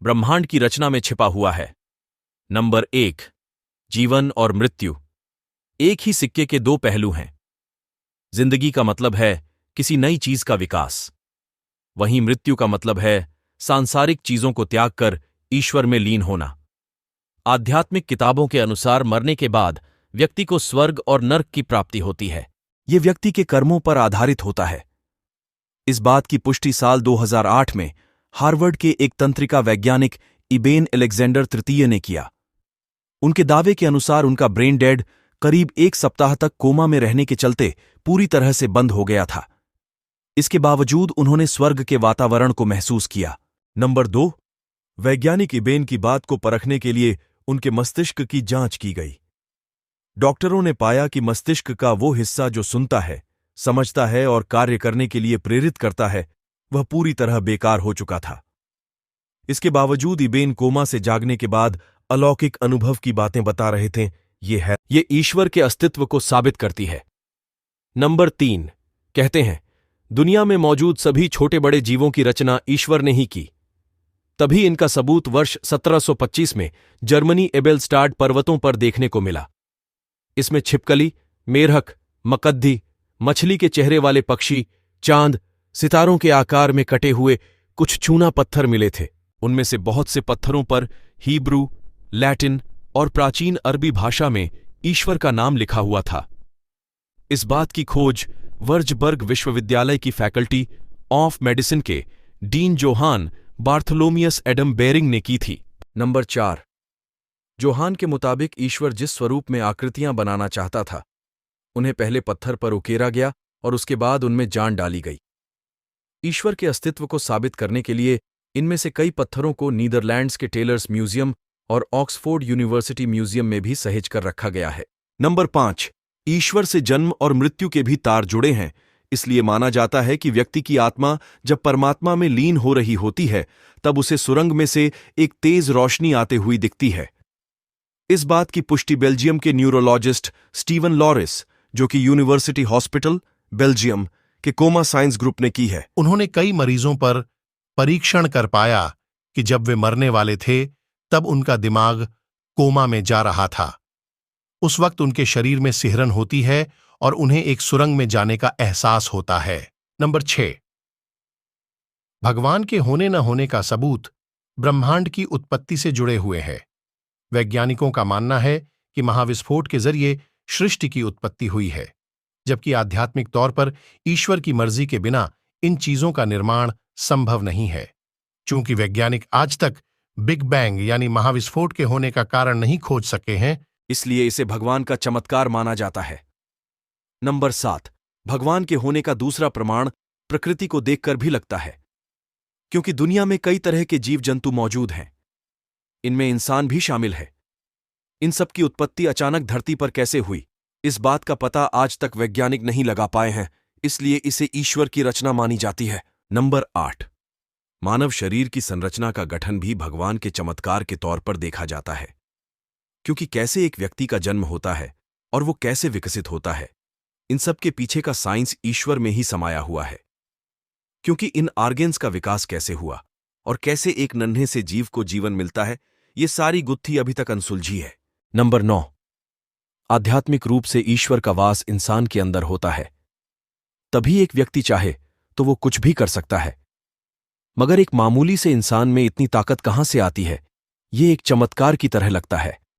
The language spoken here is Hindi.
ब्रह्मांड की रचना में छिपा हुआ है। नंबर 1, जीवन और मृत्यु। एक ही सिक्के के दो पहलू हैं। जिंदगी का मतलब है किसी नई चीज का विकास, वहीं मृत्यु का मतलब है सांसारिक चीजों को त्याग कर ईश्वर में लीन होना। आध्यात्मिक किताबों के अनुसार मरने के बाद व्यक्ति को स्वर्ग और नर्क की प्राप्ति होती है। यह व्यक्ति के कर्मों पर आधारित होता है। इस बात की पुष्टि साल 2008 में हार्वर्ड के एक तंत्रिका वैज्ञानिक इबेन अलेक्जेंडर तृतीय ने किया। उनके दावे के अनुसार उनका ब्रेन डेड करीब एक सप्ताह तक कोमा में रहने के चलते पूरी तरह से बंद हो गया था। इसके बावजूद उन्होंने स्वर्ग के वातावरण को महसूस किया। नंबर 2, वैज्ञानिक इबेन की बात को परखने के लिए उनके मस्तिष्क की जांच की गई। डॉक्टरों ने पाया कि मस्तिष्क का वो हिस्सा जो सुनता है, समझता है और कार्य करने के लिए प्रेरित करता है, वह पूरी तरह बेकार हो चुका था। इसके बावजूद इबेन कोमा से जागने के बाद अलौकिक अनुभव की बातें बता रहे थे। ये ईश्वर के अस्तित्व को साबित करती है। नंबर 3, कहते हैं दुनिया में मौजूद सभी छोटे बड़े जीवों की रचना ईश्वर ने ही की। तभी इनका सबूत वर्ष 1725 में जर्मनी एबेलस्टाड पर्वतों पर देखने को मिला। इसमें छिपकली, मेढक, मकद्दी, मछली के चेहरे वाले पक्षी, चांद, सितारों के आकार में कटे हुए कुछ चूना पत्थर मिले थे। उनमें से बहुत से पत्थरों पर हिब्रू, लैटिन और प्राचीन अरबी भाषा में ईश्वर का नाम लिखा हुआ था। इस बात की खोज वर्जबर्ग विश्वविद्यालय की फैकल्टी ऑफ मेडिसिन के डीन जोहान बार्थलोमियस एडम बेरिंग ने की थी। नंबर 4, जोहान के मुताबिक ईश्वर जिस स्वरूप में आकृतियां बनाना चाहता था, उन्हें पहले पत्थर पर उकेरा गया और उसके बाद उनमें जान डाली गई। ईश्वर के अस्तित्व को साबित करने के लिए इनमें से कई पत्थरों को नीदरलैंड्स के टेलर्स म्यूजियम और ऑक्सफोर्ड यूनिवर्सिटी म्यूजियम में भी सहेज कर रखा गया है। नंबर 5, ईश्वर से जन्म और मृत्यु के भी तार जुड़े हैं। इसलिए माना जाता है कि व्यक्ति की आत्मा जब परमात्मा में लीन हो रही होती है, तब उसे सुरंग में से एक तेज रोशनी आते हुई दिखती है। इस बात की पुष्टि बेल्जियम के न्यूरोलॉजिस्ट स्टीवन लॉरिस, जो कि यूनिवर्सिटी हॉस्पिटल, बेल्जियम के कोमा साइंस ग्रुप ने की है। उन्होंने कई मरीजों पर परीक्षण कर पाया कि जब वे मरने वाले थे, तब उनका दिमाग कोमा में जा रहा था। उस वक्त उनके शरीर में सिहरन होती है और उन्हें एक सुरंग में जाने का एहसास होता है। नंबर 6, भगवान के होने न होने का सबूत ब्रह्मांड की उत्पत्ति से जुड़े हुए है। वैज्ञानिकों का मानना है कि महाविस्फोट के जरिए सृष्टि की उत्पत्ति हुई है, जबकि आध्यात्मिक तौर पर ईश्वर की मर्जी के बिना इन चीजों का निर्माण संभव नहीं है। चूंकि वैज्ञानिक आज तक बिग बैंग यानी महाविस्फोट के होने का कारण नहीं खोज सके हैं, इसलिए इसे भगवान का चमत्कार माना जाता है। नंबर 7, भगवान के होने का दूसरा प्रमाण प्रकृति को देखकर भी लगता है, क्योंकि दुनिया में कई तरह के जीव जंतु मौजूद हैं। इनमें इंसान भी शामिल है। इन सब की उत्पत्ति अचानक धरती पर कैसे हुई, इस बात का पता आज तक वैज्ञानिक नहीं लगा पाए हैं, इसलिए इसे ईश्वर की रचना मानी जाती है। नंबर 8, मानव शरीर की संरचना का गठन भी भगवान के चमत्कार के तौर पर देखा जाता है, क्योंकि कैसे एक व्यक्ति का जन्म होता है और वो कैसे विकसित होता है, इन सब के पीछे का साइंस ईश्वर में ही समाया हुआ है। क्योंकि इन ऑर्गेन्स का विकास कैसे हुआ और कैसे एक नन्हे से जीव को जीवन मिलता है, ये सारी गुत्थी अभी तक अनसुलझी है। नंबर 9, आध्यात्मिक रूप से ईश्वर का वास इंसान के अंदर होता है। तभी एक व्यक्ति चाहे तो वो कुछ भी कर सकता है। मगर एक मामूली से इंसान में इतनी ताकत कहां से आती है, ये एक चमत्कार की तरह लगता है।